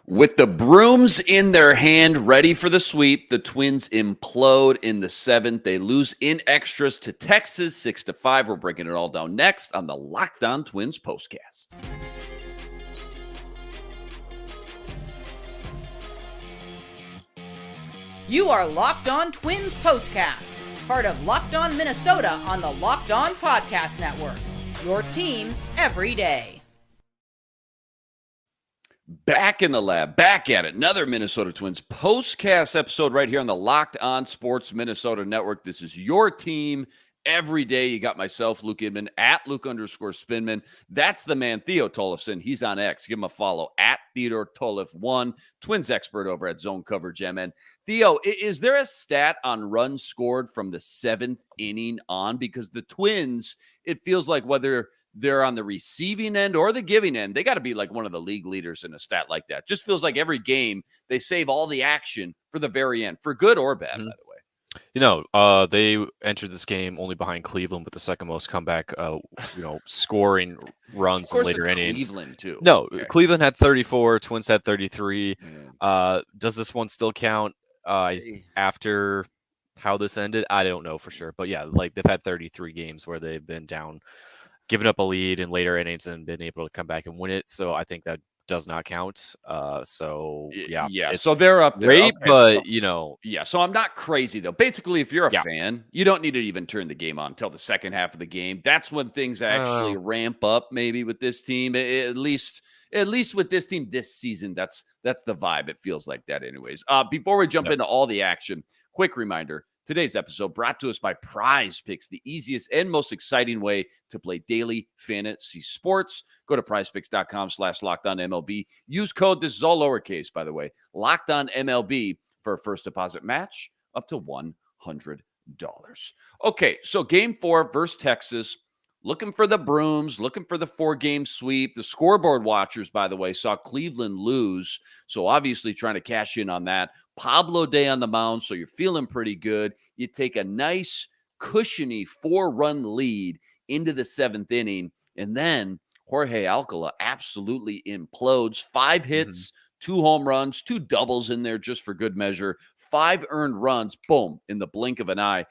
With the brooms in their hand, ready for the sweep, the Twins implode in the seventh. They lose in extras to Texas, 6-5. We're breaking it all down next on the Locked On Twins postcast. You are Locked On Twins postcast, part of Locked On Minnesota on the Locked On Podcast Network. Your team every day. Back in the lab, back at it. Another Minnesota Twins postcast episode right here on the Locked On Sports Minnesota Network. This is your team every day. You got myself, Luke Inman, at Luke_Spinman. That's the man, Theo Tollefson. He's on X. Give him a follow, at Theodore Tollef1, Twins expert over at Zone Coverage MN. Theo, is there a stat on runs scored from the seventh inning on? Because the Twins, it feels like whether they're on the receiving end or the giving end, they got to be like one of the league leaders in a stat like that. Just feels like every game they save all the action for the very end, for good or bad, by the way. You know, they entered this game only behind Cleveland with the second most comeback, scoring runs in later innings. Cleveland too. No, okay. Cleveland had 34, Twins had 33. Does this one still count after how this ended? I don't know for sure. But yeah, like they've had 33 games where they've been down, given up a lead in later innings and been able to come back and win it. So I think that does not count. So they're up there. Great, okay, but so I'm not crazy though. Basically, if you're a fan, you don't need to even turn the game on until the second half of the game. That's when things actually ramp up. Maybe with this team, at least with this team this season, that's the vibe. It feels like that, anyways. Before we jump into all the action, quick reminder. Today's episode brought to us by Prize Picks, the easiest and most exciting way to play daily fantasy sports. Go to prizepicks.com/LockedOnMLB. Use code, this is all lowercase, by the way, LockedOnMLB for a first deposit match up to $100. Okay, so game 4 versus Texas. Looking for the brooms, looking for the 4-game sweep. The scoreboard watchers, by the way, saw Cleveland lose. So obviously trying to cash in on that. Pablo Day on the mound, so you're feeling pretty good. You take a nice, cushiony 4-run lead into the 7th inning. And then Jorge Alcala absolutely implodes. 5 hits, 2 home runs, 2 doubles in there just for good measure. 5 earned runs, boom, in the blink of an eye.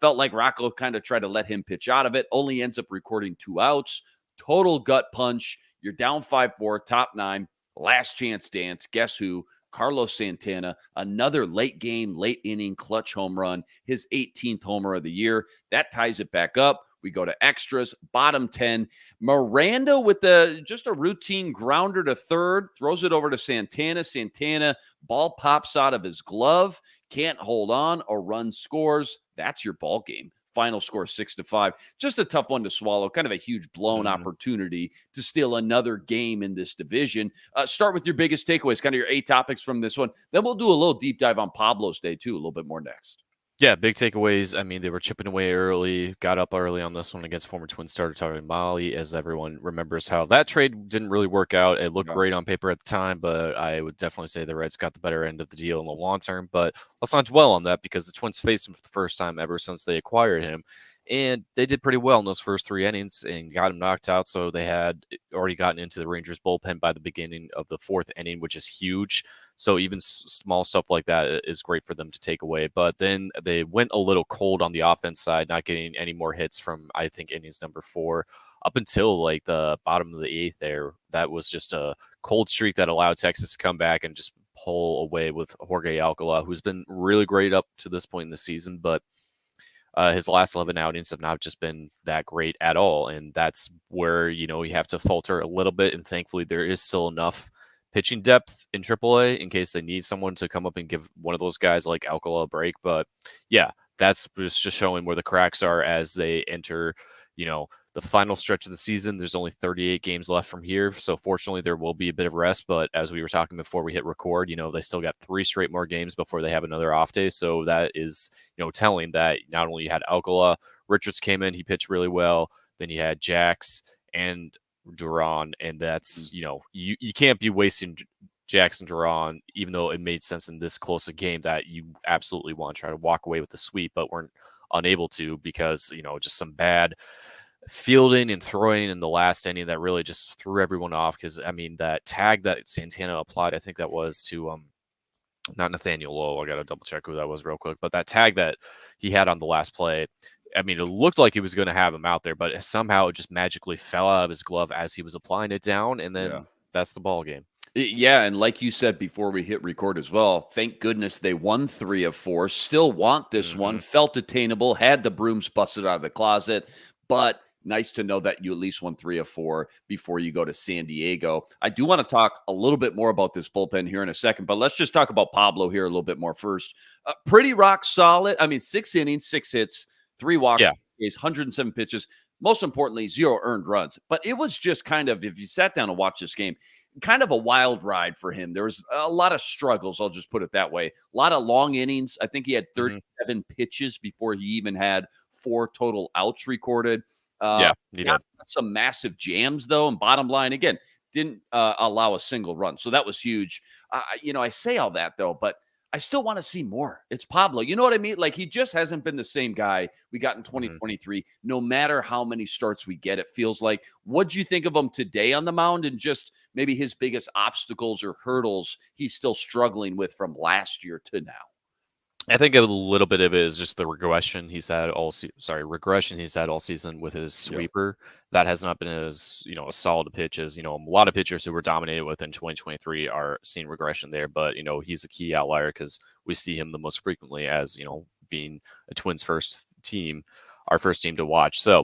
Felt like Rocco kind of tried to let him pitch out of it. Only ends up recording 2 outs. Total gut punch. You're down 5-4, top 9. Last chance dance. Guess who? Carlos Santana. Another late game, late inning clutch home run. His 18th homer of the year. That ties it back up. We go to extras, bottom 10. Miranda with just a routine grounder to third, throws it over to Santana. Santana, ball pops out of his glove, can't hold on, a run scores. That's your ball game. Final score 6-5. Just a tough one to swallow. Kind of a huge blown opportunity to steal another game in this division. Start with your biggest takeaways, kind of your 8 topics from this one. Then we'll do a little deep dive on Pablo's Day too, a little bit more next. Yeah, big takeaways. I mean, they were chipping away early, got up early on this one against former Twin starter Tyler Mahle, as everyone remembers how that trade didn't really work out. It looked great on paper at the time, but I would definitely say the Reds got the better end of the deal in the long term. But let's not dwell on that because the Twins faced him for the first time ever since they acquired him. And they did pretty well in those first 3 innings and got him knocked out. So they had already gotten into the Rangers bullpen by the beginning of the 4th inning, which is huge. So even small stuff like that is great for them to take away. But then they went a little cold on the offense side, not getting any more hits from, I think, innings number 4 up until like the bottom of the 8th there. That was just a cold streak that allowed Texas to come back and just pull away with Jorge Alcala, who's been really great up to this point in the season. But his last 11 outings have not just been that great at all. And that's where, you have to falter a little bit. And thankfully, there is still enough pitching depth in AAA in case they need someone to come up and give one of those guys like Alcala a break. But yeah, that's just showing where the cracks are as they enter, the final stretch of the season. There's only 38 games left from here. So fortunately, there will be a bit of rest. But as we were talking before we hit record, they still got 3 straight more games before they have another off day. So that is, telling that not only you had Alcala, Richards came in, he pitched really well. Then you had Jax and Duran. And that's, you can't be wasting Jackson Duran, even though it made sense in this close a game that you absolutely want to try to walk away with the sweep, but weren't unable to because, just some bad fielding and throwing in the last inning that really just threw everyone off. Because I mean, that tag that Santana applied, I think that was to not Nathaniel Lowe. I got to double check who that was real quick. But that tag that he had on the last play, I mean, it looked like he was going to have him out there, but somehow it just magically fell out of his glove as he was applying it down, and then that's the ball game. Yeah, and like you said before we hit record as well, thank goodness they won 3 of 4, still want this one, felt attainable, had the brooms busted out of the closet, but nice to know that you at least won 3 of 4 before you go to San Diego. I do want to talk a little bit more about this bullpen here in a second, but let's just talk about Pablo here a little bit more first. Pretty rock solid. I mean, 6 innings, 6 hits, 3 walks, 107 pitches. Most importantly, 0 earned runs. But it was just kind of, if you sat down and watched this game, kind of a wild ride for him. There was a lot of struggles, I'll just put it that way. A lot of long innings. I think he had 37 pitches before he even had 4 total outs recorded. He did. Some massive jams, though. And bottom line, again, didn't allow a single run. So that was huge. I say all that, though, but I still want to see more. It's Pablo. You know what I mean? Like, he just hasn't been the same guy we got in 2023, no matter how many starts we get, it feels like. What'd you think of him today on the mound, and just maybe his biggest obstacles or hurdles he's still struggling with from last year to now? I think a little bit of it is just the regression he's had all season with his sweeper. That has not been as, a solid pitch as, a lot of pitchers who were dominated with in 2023 are seeing regression there. But, he's a key outlier because we see him the most frequently as, being a Twins first team, our first team to watch. So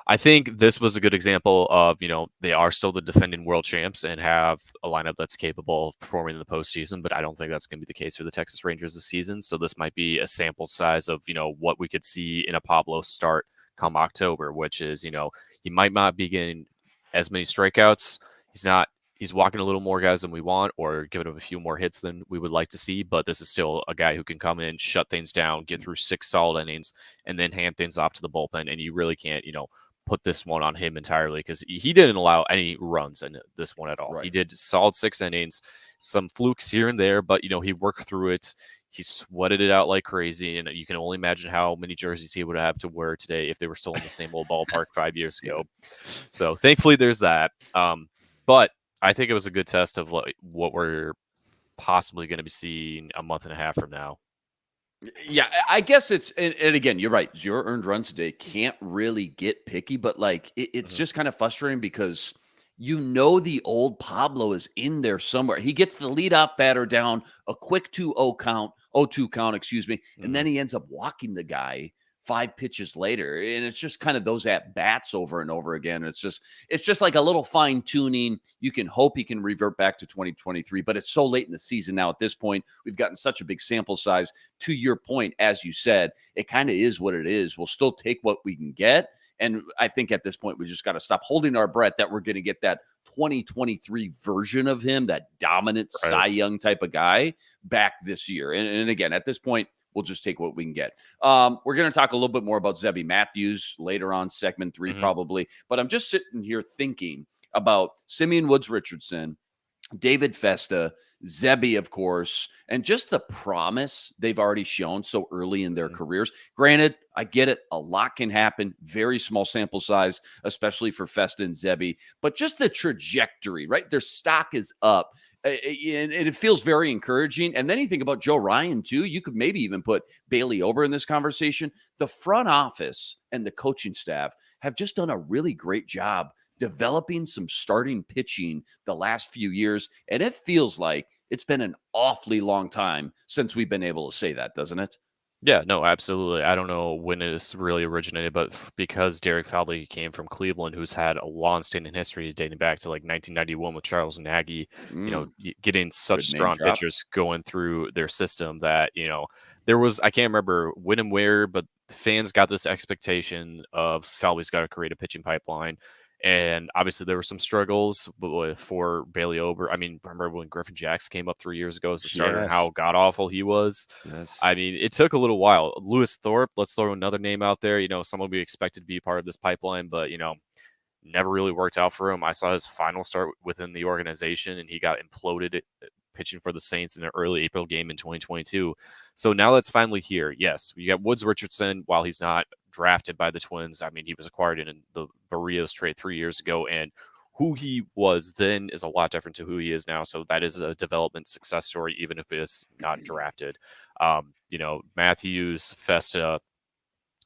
I think this was a good example of, they are still the defending world champs and have a lineup that's capable of performing in the postseason, but I don't think that's going to be the case for the Texas Rangers this season. So this might be a sample size of, what we could see in a Pablo start come October, which is, he might not be getting as many strikeouts. He's walking a little more guys than we want, or giving him a few more hits than we would like to see. But this is still a guy who can come in, shut things down, get through 6 solid innings, and then hand things off to the bullpen. And you really can't, put this one on him entirely, because he didn't allow any runs in this one at all. Right. He did solid 6 innings, some flukes here and there, but he worked through it. He sweated it out like crazy, and you can only imagine how many jerseys he would have to wear today if they were still in the same old ballpark 5 years ago. So thankfully there's that. But I think it was a good test of what we're possibly going to be seeing a month and a half from now. Yeah, I guess it's, and again, you're right. 0 earned runs today. Can't really get picky, but it's just kind of frustrating because the old Pablo is in there somewhere. He gets the leadoff batter down, a quick 2-0 count, 0-2 count, and then he ends up walking the guy 5 pitches later, and it's just kind of those at bats over and over again. It's just like a little fine tuning. You can hope he can revert back to 2023, but it's so late in the season now. At this point, we've gotten such a big sample size. To your point, as you said, it kind of is what it is. We'll still take what we can get, and I think at this point we just got to stop holding our breath that we're going to get that 2023 version of him, that dominant Cy Young type of guy, back this year. And again, at this point, we'll just take what we can get. We're going to talk a little bit more about Zebby Matthews later on, segment 3 probably. But I'm just sitting here thinking about Simeon Woods-Richardson, David Festa, Zebby, of course, and just the promise they've already shown so early in their careers. Granted, I get it. A lot can happen. Very small sample size, especially for Festa and Zebby. But just the trajectory, right? Their stock is up. And it feels very encouraging. And then you think about Joe Ryan, too. You could maybe even put Bailey Ober in this conversation. The front office and the coaching staff have just done a really great job developing some starting pitching the last few years. And it feels like it's been an awfully long time since we've been able to say that, doesn't it? Yeah, no, absolutely. I don't know when it really originated, but because Derek Fowley came from Cleveland, who's had a long-standing history dating back to 1991 with Charles Nagy, getting such strong pitchers going through their system that, there was, I can't remember when and where, but fans got this expectation of Fowley's got to create a pitching pipeline. And obviously there were some struggles for Bailey Ober. I mean, remember when Griffin Jacks came up 3 years ago as a starter and how god-awful he was? Yes. I mean, it took a little while. Lewis Thorpe, let's throw another name out there. Someone we expected to be part of this pipeline, but, never really worked out for him. I saw his final start within the organization, and he got imploded pitching for the Saints in an early April game in 2022. So now that's finally here. Yes, you got Woods Richardson. While he's not drafted by the Twins, I mean, he was acquired in the Barrios trade 3 years ago, and who he was then is a lot different to who he is now. So that is a development success story, even if it's not drafted. Matthews, Festa,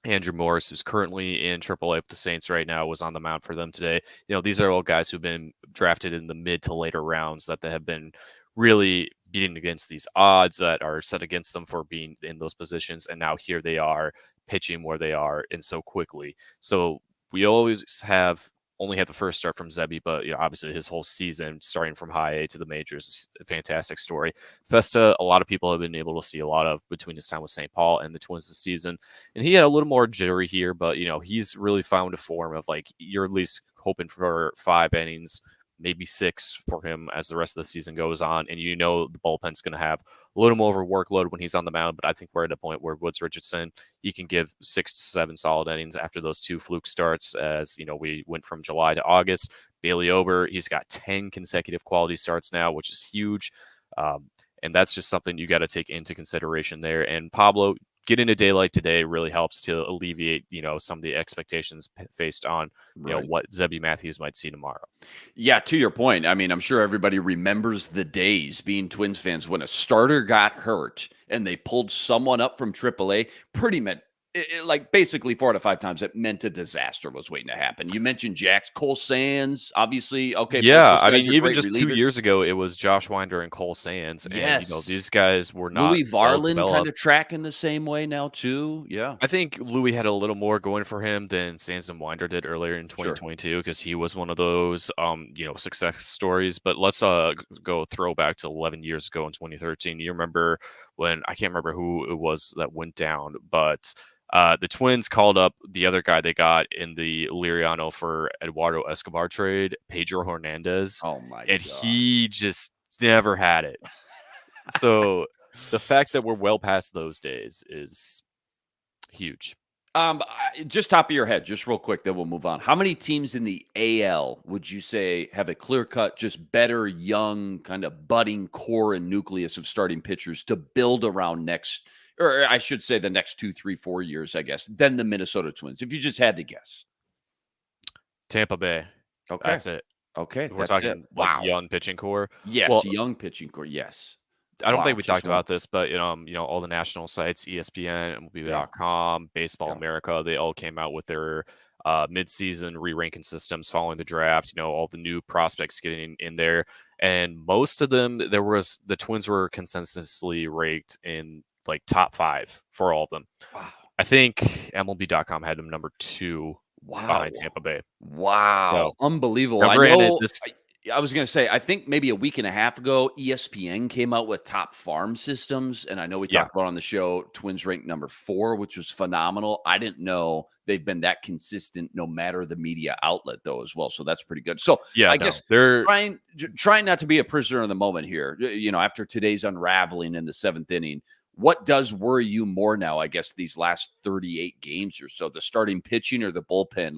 Andrew Morris, who's currently in AAA with the Saints right now, was on the mound for them today. These are all guys who've been drafted in the mid to later rounds that they have been really beating against these odds that are set against them for being in those positions. And now here they are pitching where they are and so quickly. So we only had the first start from Zebby, but obviously his whole season starting from high A to the majors is a fantastic story. Festa, a lot of people have been able to see a lot of between his time with St. Paul and the Twins this season. And he had a little more jittery here, but he's really found a form of you're at least hoping for 5 innings, maybe 6 for him as the rest of the season goes on. And the bullpen's going to have a little more of a workload when he's on the mound, but I think we're at a point where Woods Richardson, he can give 6 to 7 solid innings after those 2 fluke starts. As we went from July to August. Bailey Ober, he's got 10 consecutive quality starts now, which is huge. And that's just something you got to take into consideration there. And Pablo, getting a day like today really helps to alleviate, some of the expectations faced on, what Zebby Matthews might see tomorrow. Yeah, to your point, I mean, I'm sure everybody remembers the days being Twins fans when a starter got hurt and they pulled someone up from AAA. Pretty much, basically 4 out of 5 times, it meant a disaster was waiting to happen. You mentioned Cole Sands, obviously. Okay. Yeah, I mean, even just 2 years ago, it was Josh Winder and Cole Sands. Yes. And, these guys were not Louis Varlin kind of tracking the same way now, too. Yeah. I think Louis had a little more going for him than Sands and Winder did earlier in 2022 because he was one of those, success stories. But let's go throwback to 11 years ago in 2013. You remember when, I can't remember who it was that went down, but the Twins called up the other guy they got in the Liriano for Eduardo Escobar trade, Pedro Hernandez. Oh, my and God. He just never had it. So the fact that we're well past those days is huge. Just top of your head, just real quick, then we'll move on. How many teams in the AL would you say have a clear-cut, just better, young, kind of budding core and nucleus of starting pitchers to build around next, or I should say the next 2, 3, 4 years, I guess, than the Minnesota Twins, if you just had to guess? Tampa Bay. Okay. That's it. Okay. We're talking young pitching core. Yes, young pitching core, yes. I don't think we talked about this, but all the national sites, ESPN, MLB.com, Baseball America, they all came out with their mid-season re-ranking systems following the draft. All the new prospects getting in there, and most of them, the Twins were consensusly ranked in top 5 for all of them. Wow. I think MLB.com had them number 2 behind Tampa Bay. Wow, so, unbelievable! I was going to say, I think maybe a week and a half ago, ESPN came out with top farm systems. And I know we talked about on the show, Twins ranked number 4, which was phenomenal. I didn't know they've been that consistent no matter the media outlet, though, as well. So that's pretty good. So I guess they're trying not to be a prisoner of the moment here. After today's unraveling in the 7th inning, what does worry you more now, I guess, these last 38 games or so, the starting pitching or the bullpen?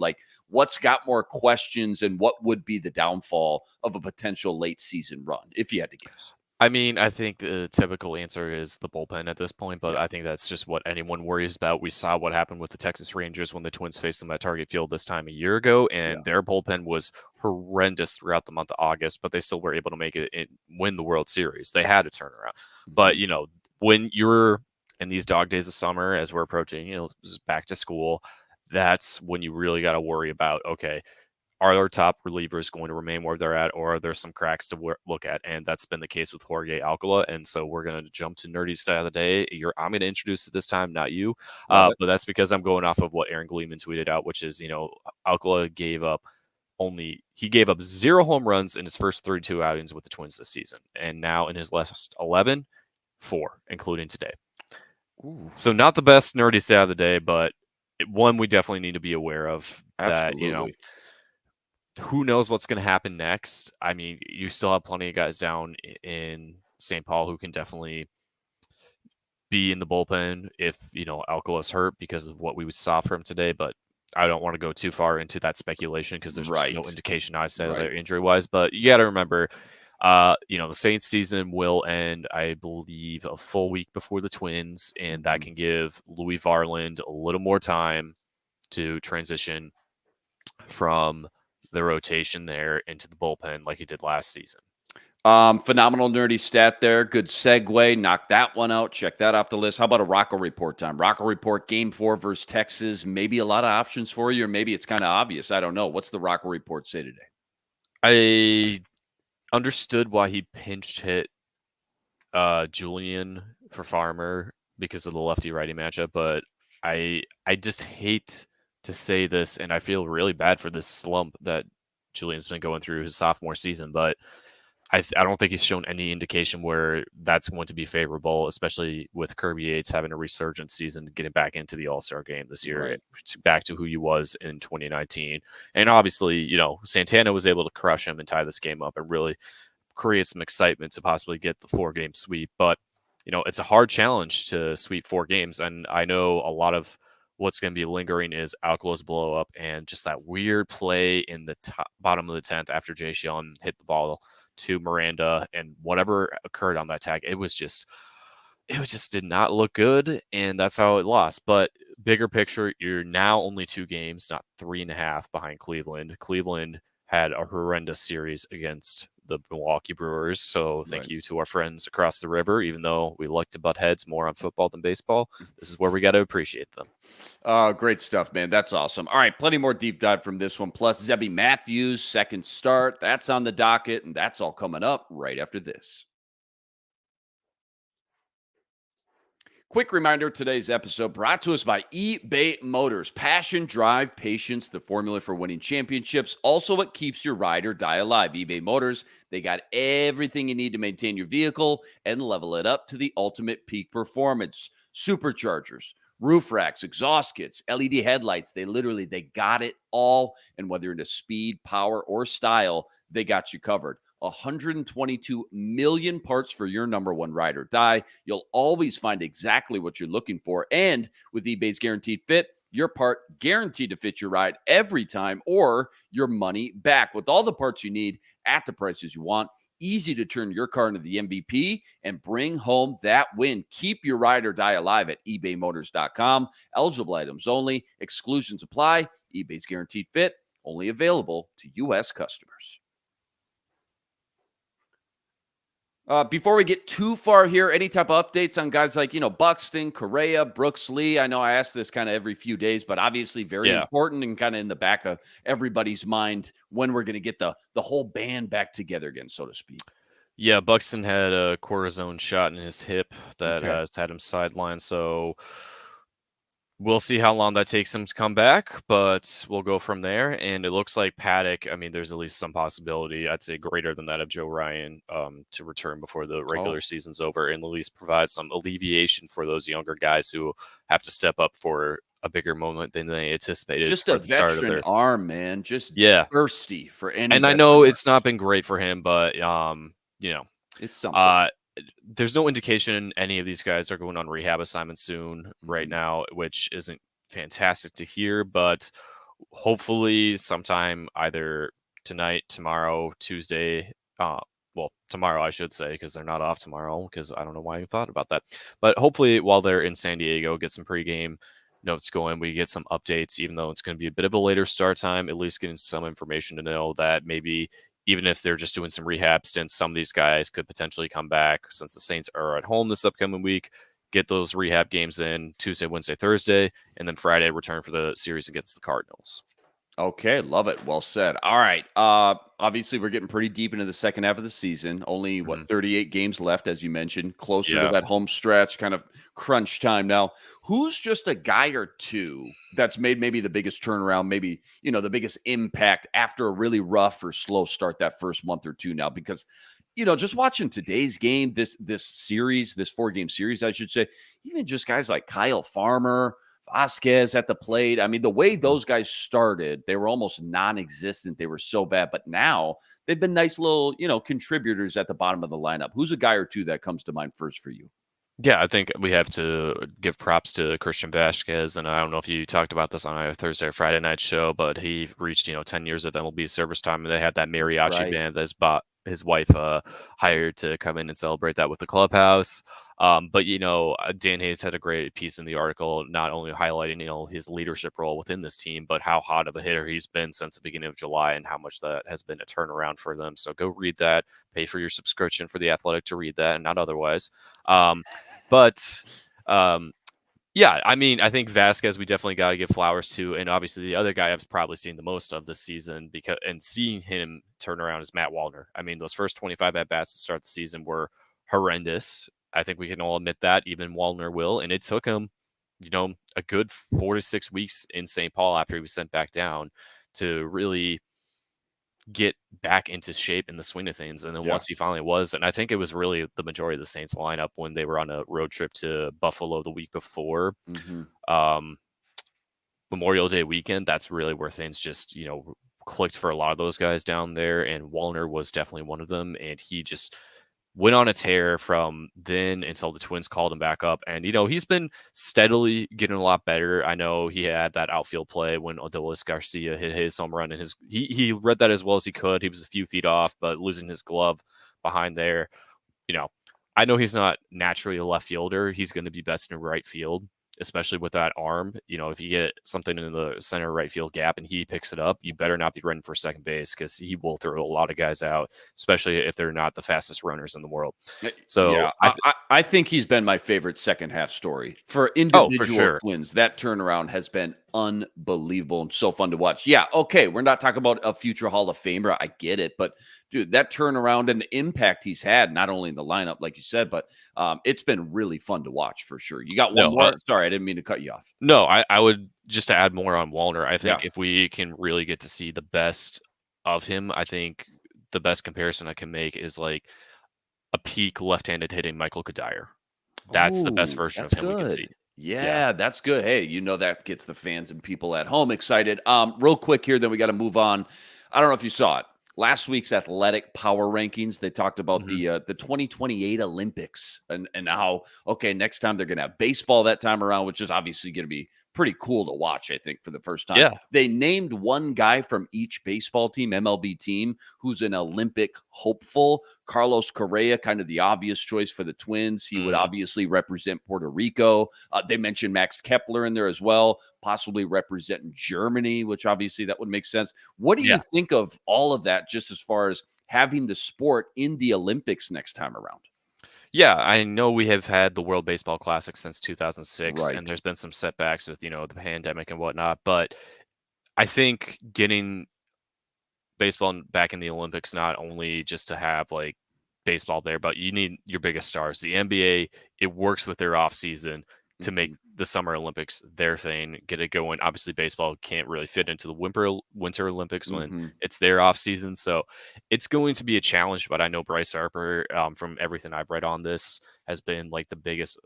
What's got more questions, and what would be the downfall of a potential late season run, if you had to guess? I mean, I think the typical answer is the bullpen at this point, but I think that's just what anyone worries about. We saw what happened with the Texas Rangers when the Twins faced them at Target Field this time a year ago, and their bullpen was horrendous throughout the month of August, but they still were able to make it and win the World Series. They had a turnaround. But, when you're in these dog days of summer, as we're approaching, back to school, that's when you really got to worry about, okay, are our top relievers going to remain where they're at, or are there some cracks to look at? And that's been the case with Jorge Alcala. And so we're going to jump to nerdy stat of the day. I'm going to introduce it this time, not you. But that's because I'm going off of what Aaron Gleeman tweeted out, which is, Alcala gave up 0 home runs in his first 32 outings with the Twins this season. And now in his last 11, 4, including today. Ooh. So not the best nerdy stat of the day, but one we definitely need to be aware of. Absolutely. That, who knows what's going to happen next. I mean, you still have plenty of guys down in St. Paul who can definitely be in the bullpen if, Alcala's hurt because of what we saw from today, but I don't want to go too far into that speculation because there's no indication I said injury-wise, but you got to remember, The Saints season will end, I believe, a full week before the Twins, and that can give Louis Varland a little more time to transition from the rotation there into the bullpen like he did last season. Phenomenal nerdy stat there. Good segue. Knock that one out. Check that off the list. How about a Rocco report time? Rocco report game 4 versus Texas. Maybe a lot of options for you, or maybe it's kind of obvious. I don't know. What's the Rocco report say today? I understood why he pinch hit Julian for Farmer because of the lefty-righty matchup, but I just hate to say this, and I feel really bad for this slump that Julian's been going through his sophomore season, but I don't think he's shown any indication where that's going to be favorable, especially with Kirby Yates having a resurgent season, getting back into the All-Star game this year, Right. back to who he was in 2019. And obviously, Santana was able to crush him and tie this game up and really create some excitement to possibly get the 4-game sweep. But, it's a hard challenge to sweep 4 games. And I know a lot of what's going to be lingering is Alcala's blow up and just that weird play in the bottom of the 10th after Jay Sean hit the ball to Miranda, and whatever occurred on that tag, it just did not look good, and that's how it lost. But bigger picture, you're now only 2 games, not 3.5 behind Cleveland. Cleveland had a horrendous series against the Milwaukee Brewers, so thank you to our friends across the river. Even though we like to butt heads more on football than baseball, this is where we got to appreciate them. Great stuff, man. That's awesome. All right, plenty more deep dive from this one. Plus, Zebby Matthews' second start. That's on the docket, and that's all coming up right after this. Quick reminder, today's episode brought to us by eBay Motors. Passion, drive, patience, the formula for winning championships. Also what keeps your ride or die alive. eBay Motors, they got everything you need to maintain your vehicle and level it up to the ultimate peak performance. Superchargers, roof racks, exhaust kits, LED headlights. They got it all. And whether into speed, power, or style, they got you covered. 122 million parts for your number one ride or die. You'll always find exactly what you're looking for. And with eBay's Guaranteed Fit, your part guaranteed to fit your ride every time or your money back. With all the parts you need at the prices you want, easy to turn your car into the MVP and bring home that win. Keep your ride or die alive at ebaymotors.com. Eligible items only. Exclusions apply. eBay's Guaranteed Fit, only available to U.S. customers. Before we get too far here, any type of updates on guys like, Buxton, Correa, Brooks Lee? I know I ask this kind of every few days, but obviously very important and kind of in the back of everybody's mind when we're going to get the whole band back together again, so to speak. Yeah, Buxton had a cortisone shot in his hip that has had him sidelined, so we'll see how long that takes him to come back, but we'll go from there. And it looks like Paddock, there's at least some possibility, I'd say greater than that, of Joe Ryan to return before the regular season's over and at least provide some alleviation for those younger guys who have to step up for a bigger moment than they anticipated. Just a veteran arm, man. Just thirsty for any. And I know it's not been great for him, but, it's something. There's no indication any of these guys are going on rehab assignments soon right now, which isn't fantastic to hear, but hopefully sometime either tonight, tomorrow, Tuesday, tomorrow I should say, because they're not off tomorrow, because I don't know why you thought about that. But hopefully while they're in San Diego, get some pregame notes going, we get some updates, even though it's going to be a bit of a later start time, at least getting some information to know that maybe even if they're just doing some rehab stints, some of these guys could potentially come back since the Saints are at home this upcoming week, get those rehab games in Tuesday, Wednesday, Thursday, and then Friday return for the series against the Cardinals. Okay, love it. Well said. All right. Obviously, we're getting pretty deep into the second half of the season. Only, 38 games left, as you mentioned, closer to that home stretch, kind of crunch time now. Who's just a guy or two that's made maybe the biggest turnaround, maybe, the biggest impact after a really rough or slow start that first month or two now? Because, just watching today's game, this series, this 4-game series, I should say, even just guys like Kyle Farmer, Vasquez at the plate. The way those guys started, they were almost non-existent. They were so bad, but now they've been nice little, contributors at the bottom of the lineup. Who's a guy or two that comes to mind first for you? Yeah, I think we have to give props to Christian Vasquez, and I don't know if you talked about this on a Thursday or Friday night show, but he reached, 10 years of MLB service time, and they had that mariachi band as his wife hired to come in and celebrate that with the clubhouse. But Dan Hayes had a great piece in the article, not only highlighting his leadership role within this team, but how hot of a hitter he's been since the beginning of July and how much that has been a turnaround for them. So go read that. Pay for your subscription for The Athletic to read that, and not otherwise. But yeah, I mean, I think Vasquez, we definitely got to give flowers to, and obviously the other guy I've probably seen the most of this season and seeing him turn around is Matt Wallner. I mean, those first 25 at bats to start the season were horrendous. I think we can all admit that. Even Wallner will, and it took him, a good 4 to 6 weeks in St. Paul after he was sent back down to really get back into shape in the swing of things. And then once he finally was, and I think it was really the majority of the Saints lineup when they were on a road trip to Buffalo the week before Memorial Day weekend, that's really where things just, clicked for a lot of those guys down there. And Wallner was definitely one of them. And he just went on a tear from then until the Twins called him back up. And, he's been steadily getting a lot better. I know he had that outfield play when Adolis Garcia hit his home run, and he read that as well as he could. He was a few feet off, but losing his glove behind there, I know he's not naturally a left fielder. He's going to be best in right field, especially with that arm. If you get something in the center right field gap and he picks it up, you better not be running for second base because he will throw a lot of guys out, especially if they're not the fastest runners in the world. So yeah, I think he's been my favorite second half story for individual Twins. That turnaround has been unbelievable and so fun to watch. Yeah, okay, we're not talking about a future Hall of Famer. I get it, but dude, that turnaround and the impact he's had, not only in the lineup, like you said, but it's been really fun to watch for sure. You got one more? Sorry, I didn't mean to cut you off. No, I would just to add more on Wallner. I think if we can really get to see the best of him, I think the best comparison I can make is like a peak left-handed hitting Michael Kadire. That's the best version of him we can see. Yeah, that's good. Hey, that gets the fans and people at home excited. Real quick here, then we got to move on. I don't know if you saw it. Last week's athletic power rankings, they talked about the 2028 Olympics and how, next time they're going to have baseball that time around, which is obviously going to be pretty cool to watch, I think, for the first time. Yeah. They named one guy from each baseball team, MLB team, who's an Olympic hopeful. Carlos Correa, kind of the obvious choice for the Twins. He would obviously represent Puerto Rico. They mentioned Max Kepler in there as well, possibly representing Germany, which obviously that would make sense. What do you think of all of that, just as far as having the sport in the Olympics next time around? Yeah, I know we have had the World Baseball Classic since 2006, and there's been some setbacks with, the pandemic and whatnot. But I think getting baseball back in the Olympics, not only just to have like baseball there, but you need your biggest stars. The NBA, it works with their off season to make the Summer Olympics their thing, get it going. Obviously, baseball can't really fit into the Winter Olympics when it's their off season. So it's going to be a challenge, but I know Bryce Harper, from everything I've read on this, has been like the biggest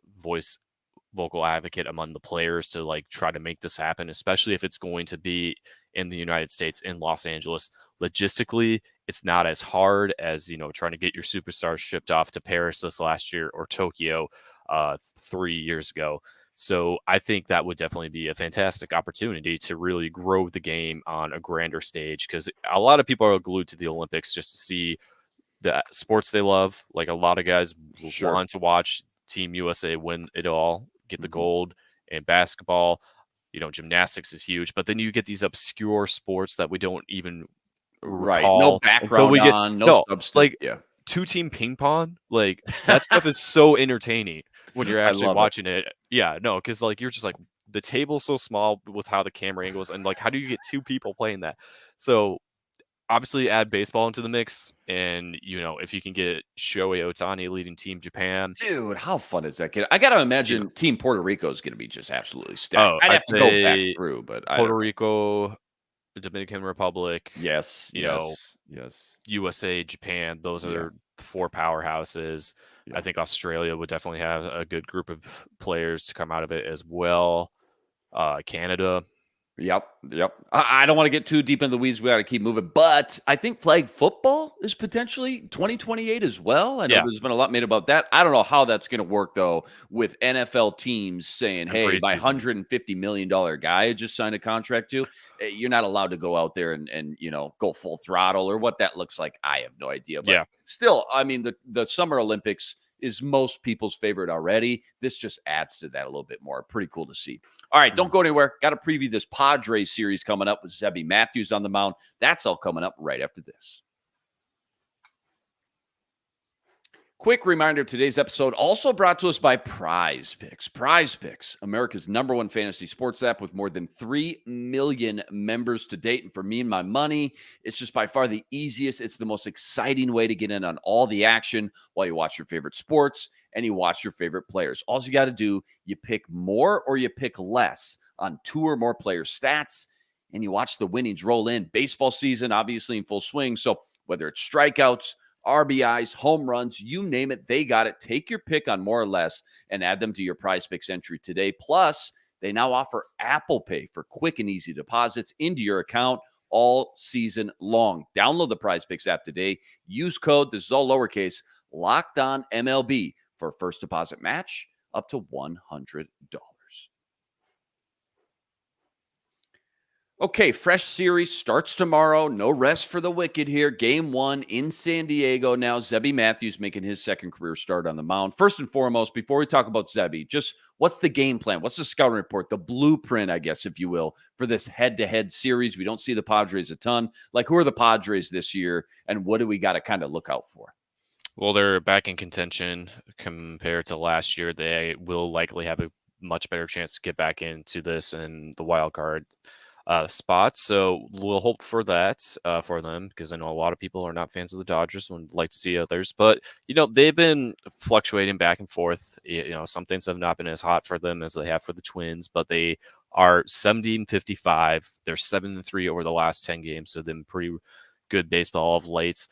vocal advocate among the players to like try to make this happen, especially if it's going to be in the United States, in Los Angeles. Logistically, it's not as hard as, trying to get your superstars shipped off to Paris this last year or Tokyo 3 years ago. So I think that would definitely be a fantastic opportunity to really grow the game on a grander stage, because a lot of people are glued to the Olympics just to see the sports they love. Like a lot of guys want to watch Team USA win it all, get the gold. And basketball, gymnastics is huge, but then you get these obscure sports that we don't even recall. No background on, no substance. Like two-team ping pong, like that stuff is so entertaining when you're actually watching it. Yeah, no, because like you're just like, the table's so small with how the camera angles, and like how do you get two people playing that? So obviously add baseball into the mix, and if you can get Shohei Ohtani leading Team Japan, dude, how fun is that kid? I gotta imagine Team Puerto Rico is gonna be just absolutely stacked. I'd have to go back through, but Puerto Rico, the Dominican Republic, yes, USA, Japan, those are the four powerhouses. I think Australia would definitely have a good group of players to come out of it as well. Canada, Yep. I don't want to get too deep in the weeds. We got to keep moving. But I think flag football is potentially 2028 as well. I know Yeah. there's been a lot made about that. I don't know how that's going to work, though, with NFL teams saying, And hey, my preseason. $150 million guy I just signed a contract to, you're not allowed to go out there and go full throttle, or what that looks like. I have no idea. But Yeah. still, I mean, the Summer Olympics is most people's favorite already. This just adds to that a little bit more. Pretty cool to see. All right, don't go anywhere. Got to preview this Padres series coming up with Zebby Matthews on the mound. That's all coming up right after this. Quick reminder, today's episode also brought to us by Prize Picks. Prize Picks, America's #1 fantasy sports app with more than 3 million members to date. And for me and my money, it's just by far the easiest. It's the most exciting way to get in on all the action while you watch your favorite sports and you watch your favorite players. All you got to do, you pick more or you pick less on 2 or more player stats, and you watch the winnings roll in. Baseball season, obviously, in full swing. So whether it's strikeouts, RBIs, home runs, you name it, they got it. Take your pick on more or less and add them to your Prize Picks entry today. Plus, they now offer Apple Pay for quick and easy deposits into your account all season long. Download the Prize Picks app today. Use code, this is all lowercase, Locked On MLB for a first deposit match up to $100. Okay, fresh series starts tomorrow. No rest for the wicked here. Game 1 in San Diego. Now, Zebby Matthews making his second career start on the mound. First and foremost, before we talk about Zebby, just what's the game plan? What's the scouting report, the blueprint, I guess, if you will, for this head-to-head series? We don't see the Padres a ton. Like, who are the Padres this year, and what do we got to kind of look out for? Well, they're back in contention compared to last year. They will likely have a much better chance to get back into this and the wild card spots. So we'll hope for that for them, because I know a lot of people are not fans of the Dodgers and would like to see others. But, they've been fluctuating back and forth. Some things have not been as hot for them as they have for the Twins, but they are 70-55. They're 7-3 over the last 10 games. So they've been pretty good baseball of late.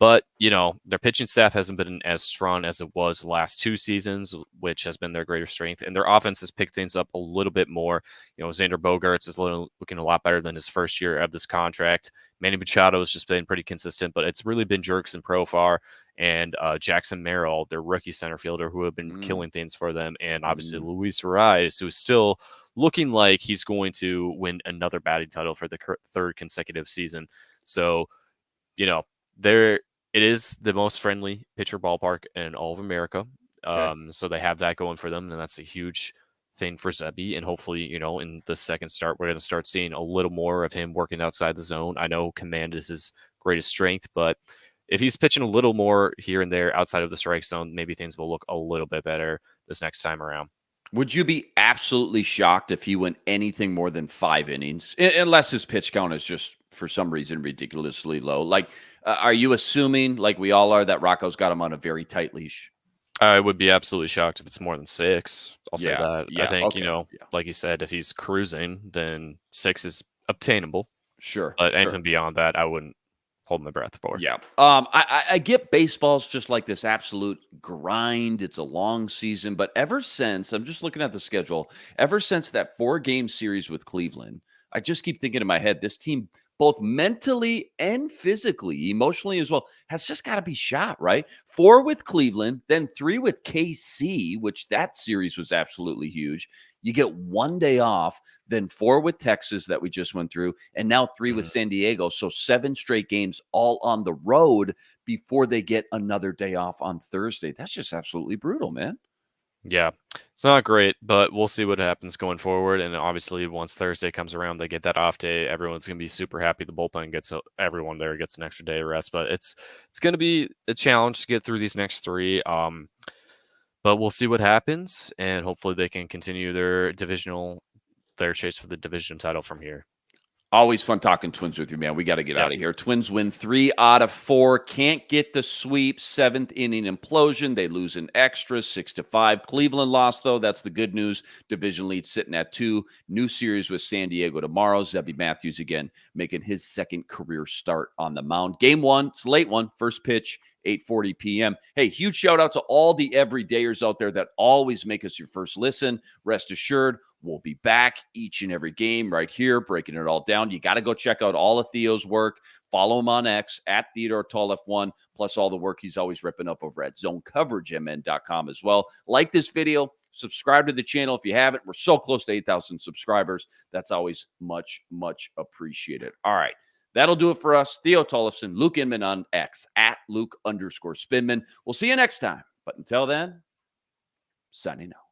But, their pitching staff hasn't been as strong as it was the last 2 seasons, which has been their greater strength. And their offense has picked things up a little bit more. Xander Bogaerts is looking a lot better than his first year of this contract. Manny Machado has just been pretty consistent, but it's really been Jerks and Profar and Jackson Merrill, their rookie center fielder, who have been killing things for them. And obviously Luis Ariz, who is still looking like he's going to win another batting title for the 3rd consecutive season. So, it is the most friendly pitcher ballpark in all of America. Okay. So they have that going for them, and that's a huge thing for Zebby. And hopefully, in the second start, we're going to start seeing a little more of him working outside the zone. I know command is his greatest strength, but if he's pitching a little more here and there outside of the strike zone, maybe things will look a little bit better this next time around. Would you be absolutely shocked if he went anything more than 5 innings, unless his pitch count is just, for some reason, ridiculously low? Like, are you assuming, like we all are, that Rocco's got him on a very tight leash? I would be absolutely shocked if it's more than 6. I'll say that. Yeah, I think, okay. like you said, if he's cruising, then 6 is obtainable. Sure. But anything beyond that, I wouldn't hold my breath for. Yeah. I get baseball's just like this absolute grind. It's a long season. But ever since, I'm just looking at the schedule, ever since that 4-game series with Cleveland, I just keep thinking in my head, this team, both mentally and physically, emotionally as well, has just got to be shot, right? 4 with Cleveland, then 3 with KC, which that series was absolutely huge. You get 1 day off, then 4 with Texas that we just went through, and now 3 with San Diego. So 7 straight games all on the road before they get another day off on Thursday. That's just absolutely brutal, man. Yeah, it's not great, but we'll see what happens going forward. And obviously, once Thursday comes around, they get that off day. Everyone's going to be super happy. The bullpen everyone there gets an extra day of rest, but it's going to be a challenge to get through these next 3. But we'll see what happens, and hopefully they can continue their chase for the division title from here. Always fun talking Twins with you, man. We got to get out of here. Twins win 3 out of 4. Can't get the sweep. 7th inning implosion. They lose in extra 6-5. Cleveland lost, though. That's the good news. Division lead sitting at 2. New series with San Diego tomorrow. Zebby Matthews again making his second career start on the mound. Game 1. It's a late one. First pitch, 8:40 p.m. Hey, huge shout out to all the everydayers out there that always make us your first listen. Rest assured, We'll be back each and every game right here, breaking it all down. You got to go check out all of Theo's work. Follow him on X at Theodore Tollefson, plus all the work he's always ripping up over at ZoneCoverageMN.com as well. Like this video, subscribe to the channel if you haven't. We're so close to 8,000 subscribers. That's always much, much appreciated. All right. That'll do it for us. Theo Tollefson, Luke Inman on X at Luke_Spinman. We'll see you next time. But until then, signing out.